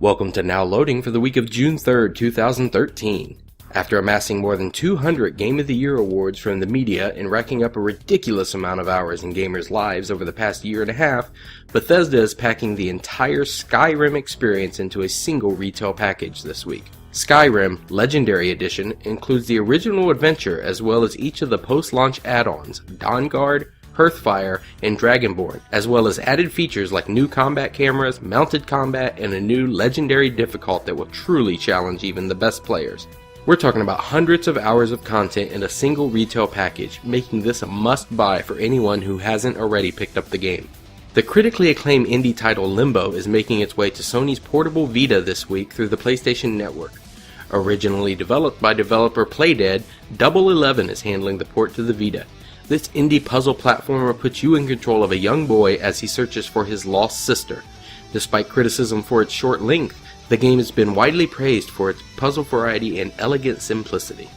Welcome to Now Loading for the week of June 3rd, 2013. After amassing more than 200 Game of the Year awards from the media and racking up a ridiculous amount of hours in gamers' lives over the past year and a half, Bethesda is packing the entire Skyrim experience into a single retail package this week. Skyrim Legendary Edition includes the original adventure as well as each of the post-launch add-ons, Dawnguard, Hearthfire, and Dragonborn, as well as added features like new combat cameras, mounted combat, and a new legendary difficult that will truly challenge even the best players. We're talking about hundreds of hours of content in a single retail package, making this a must-buy for anyone who hasn't already picked up the game. The critically acclaimed indie title Limbo is making its way to Sony's portable Vita this week through the PlayStation Network. Originally developed by developer Playdead, Double 11 is handling the port to the Vita. This indie puzzle platformer puts you in control of a young boy as he searches for his lost sister. Despite criticism for its short length, the game has been widely praised for its puzzle variety and elegant simplicity.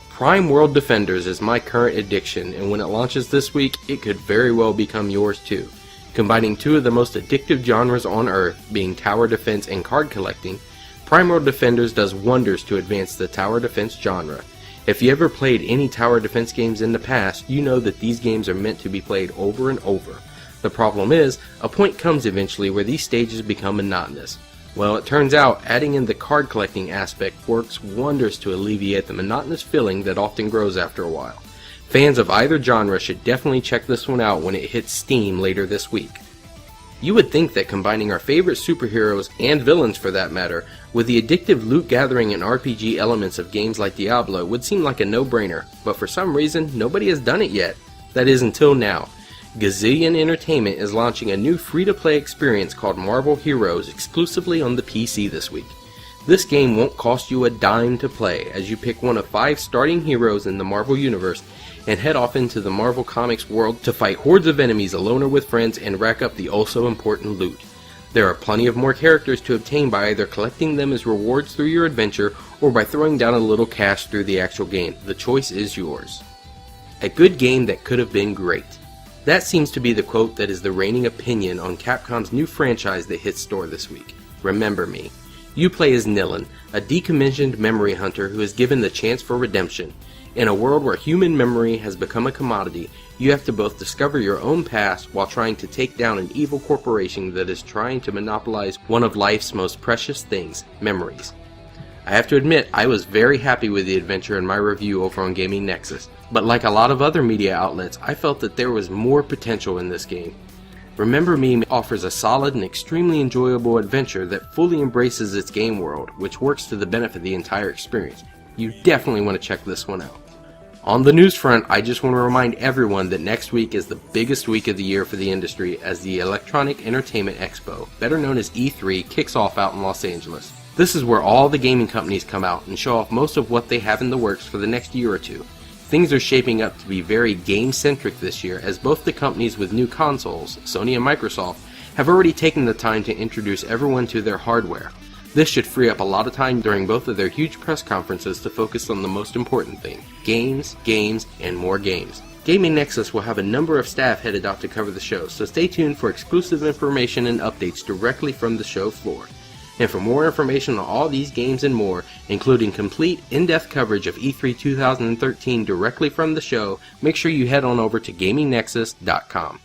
Primal Defenders is my current addiction, and when it launches this week, it could very well become yours too. Combining two of the most addictive genres on Earth, being tower defense and card collecting, Primal Defenders does wonders to advance the tower defense genre. If you ever played any tower defense games in the past, you know that these games are meant to be played over and over. The problem is, a point comes eventually where these stages become monotonous. Well, it turns out adding in the card collecting aspect works wonders to alleviate the monotonous feeling that often grows after a while. Fans of either genre should definitely check this one out when it hits Steam later this week. You would think that combining our favorite superheroes, and villains for that matter, with the addictive loot gathering and RPG elements of games like Diablo would seem like a no-brainer, but for some reason nobody has done it yet. That is until now. Gazillion Entertainment is launching a new free-to-play experience called Marvel Heroes exclusively on the PC this week. This game won't cost you a dime to play, as you pick one of 5 starting heroes in the Marvel Universe and head off into the Marvel Comics world to fight hordes of enemies alone or with friends and rack up the also-important loot. There are plenty of more characters to obtain by either collecting them as rewards through your adventure or by throwing down a little cash through the actual game. The choice is yours. A good game that could have been great. That seems to be the quote that is the reigning opinion on Capcom's new franchise that hits store this week, Remember Me. You play as Nilin, a decommissioned memory hunter who is given the chance for redemption. In a world where human memory has become a commodity, you have to both discover your own past while trying to take down an evil corporation that is trying to monopolize one of life's most precious things, memories. I have to admit, I was very happy with the adventure in my review over on Gaming Nexus, but like a lot of other media outlets, I felt that there was more potential in this game. Remember Me offers a solid and extremely enjoyable adventure that fully embraces its game world, which works to the benefit of the entire experience. You definitely want to check this one out. On the news front, I just want to remind everyone that next week is the biggest week of the year for the industry as the Electronic Entertainment Expo, better known as E3, kicks off out in Los Angeles. This is where all the gaming companies come out and show off most of what they have in the works for the next year or two. Things are shaping up to be very game-centric this year, as both the companies with new consoles, Sony and Microsoft, have already taken the time to introduce everyone to their hardware. This should free up a lot of time during both of their huge press conferences to focus on the most important thing: games, and more games. Gaming Nexus will have a number of staff headed out to cover the show, so stay tuned for exclusive information and updates directly from the show floor. And for more information on all these games and more, including complete, in-depth coverage of E3 2013 directly from the show, make sure you head on over to GamingNexus.com.